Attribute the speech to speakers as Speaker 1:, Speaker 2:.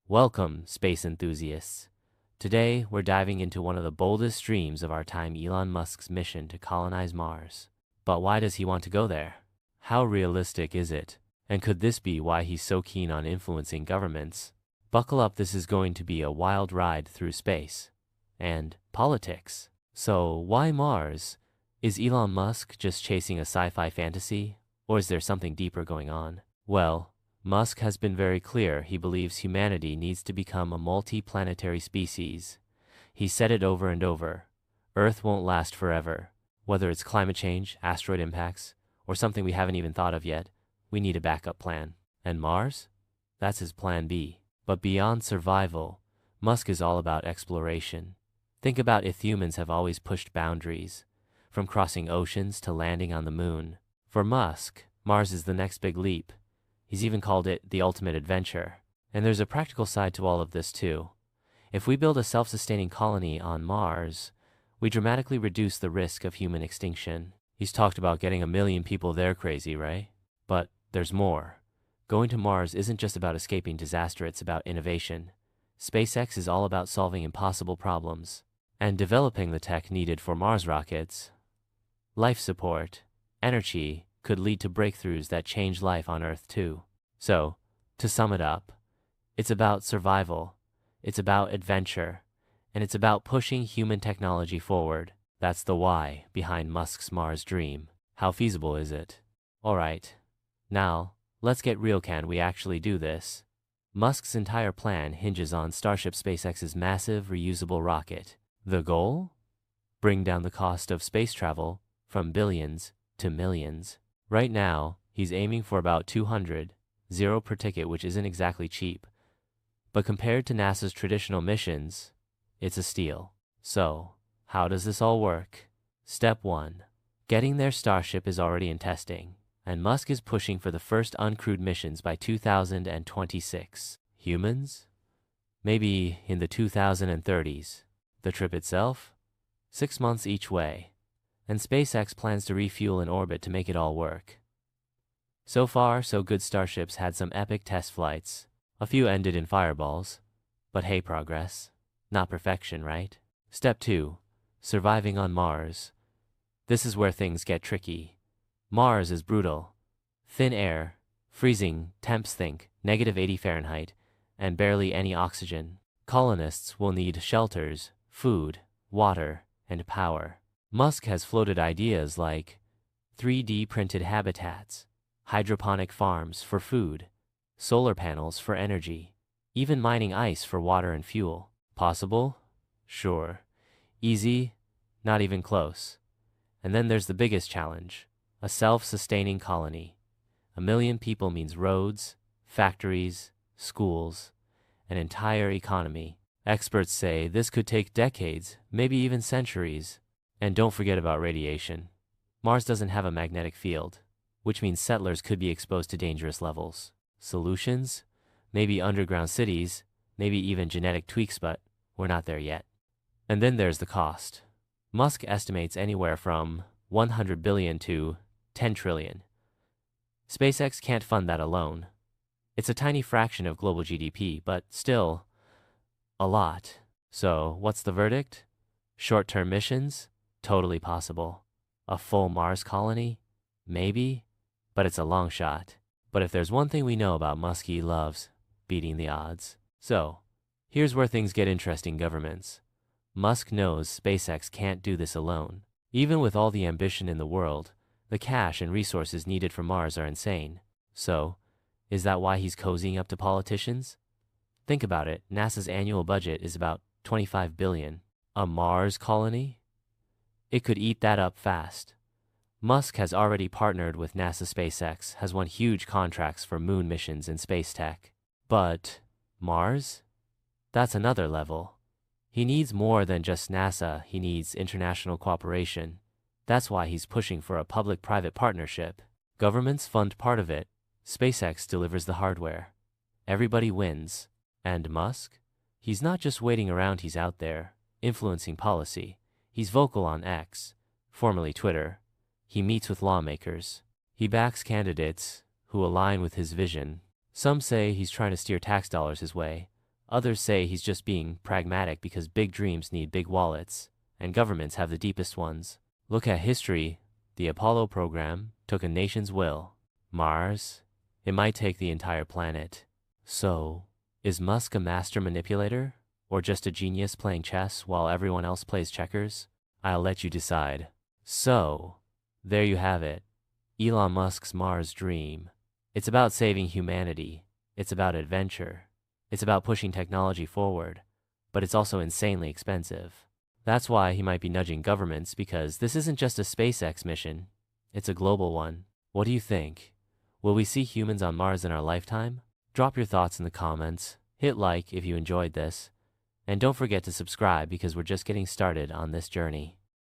Speaker 1: Welcome, space enthusiasts. Today, we're diving into one of the boldest dreams of our time, Elon Musk's mission to colonize Mars. But why does he want to go there? How realistic is it? And could this be why he's so keen on influencing governments? Buckle up, this is going to be a wild ride through space and politics. So, why Mars? Is Elon Musk just chasing a sci-fi fantasy? Or is there something deeper going on? Well, Musk has been very clear he believes humanity needs to become a multi-planetary species. He said it over and over. Earth won't last forever. Whether it's climate change, asteroid impacts, or something we haven't even thought of yet, we need a backup plan. And Mars? That's his plan B. But beyond survival, Musk is all about exploration. Think about if humans have always pushed boundaries, from crossing oceans to landing on the moon. For Musk, Mars is the next big leap. He's even called it the ultimate adventure. And there's a practical side to all of this too. If we build a self-sustaining colony on Mars, we dramatically reduce the risk of human extinction. He's talked about getting 1 million people there, crazy, right? But there's more. Going to Mars isn't just about escaping disaster, it's about innovation. SpaceX is all about solving impossible problems and developing the tech needed for Mars rockets. Life support, energy, could lead to breakthroughs that change life on Earth too. So, to sum it up, it's about survival, it's about adventure, and it's about pushing human technology forward. That's the why behind Musk's Mars dream. How feasible is it? Alright, now, let's get real. Can we actually do this? Musk's entire plan hinges on Starship, SpaceX's massive reusable rocket. The goal? Bring down the cost of space travel from billions to millions. Right now, he's aiming for about $200 per ticket, which isn't exactly cheap. But compared to NASA's traditional missions, it's a steal. So, how does this all work? Step 1. Getting their Starship is already in testing, and Musk is pushing for the first uncrewed missions by 2026. Humans? Maybe in the 2030s. The trip itself? 6 months each way. And SpaceX plans to refuel in orbit to make it all work. So far, so good. Starships had some epic test flights. A few ended in fireballs. But hey, progress. Not perfection, right? Step 2. Surviving on Mars. This is where things get tricky. Mars is brutal. Thin air, freezing temps, think -80 Fahrenheit, and barely any oxygen. Colonists will need shelters, food, water, and power. Musk has floated ideas like 3D printed habitats, hydroponic farms for food, solar panels for energy, even mining ice for water and fuel. Possible? Sure. Easy? Not even close. And then there's the biggest challenge, a self-sustaining colony. 1 million people means roads, factories, schools, an entire economy. Experts say this could take decades, maybe even centuries. And don't forget about radiation. Mars doesn't have a magnetic field, which means settlers could be exposed to dangerous levels. Solutions? Maybe underground cities, maybe even genetic tweaks, but we're not there yet. And then there's the cost. Musk estimates anywhere from 100 billion to 10 trillion. SpaceX can't fund that alone. It's a tiny fraction of global GDP, but still, a lot. So, what's the verdict? Short-term missions? Totally possible. A full Mars colony? Maybe, but it's a long shot. But if there's one thing we know about Musk, he loves beating the odds. So, here's where things get interesting. Governments. Musk knows SpaceX can't do this alone. Even with all the ambition in the world, the cash and resources needed for Mars are insane. So, is that why he's cozying up to politicians? Think about it. NASA's annual budget is about $25 billion. A Mars colony? It could eat that up fast. Musk has already partnered with NASA. SpaceX has won huge contracts for moon missions and space tech. But Mars? That's another level. He needs more than just NASA, he needs international cooperation. That's why he's pushing for a public-private partnership. Governments fund part of it, SpaceX delivers the hardware. Everybody wins. And Musk? He's not just waiting around, he's out there, influencing policy. He's vocal on X, formerly Twitter. He meets with lawmakers. He backs candidates who align with his vision. Some say he's trying to steer tax dollars his way. Others say he's just being pragmatic because big dreams need big wallets, and governments have the deepest ones. Look at history. The Apollo program took a nation's will. Mars? It might take the entire planet. So, is Musk a master manipulator? Or just a genius playing chess while everyone else plays checkers? I'll let you decide. So, there you have it. Elon Musk's Mars dream. It's about saving humanity. It's about adventure. It's about pushing technology forward. But it's also insanely expensive. That's why he might be nudging governments, because this isn't just a SpaceX mission. It's a global one. What do you think? Will we see humans on Mars in our lifetime? Drop your thoughts in the comments. Hit like if you enjoyed this. And don't forget to subscribe because we're just getting started on this journey.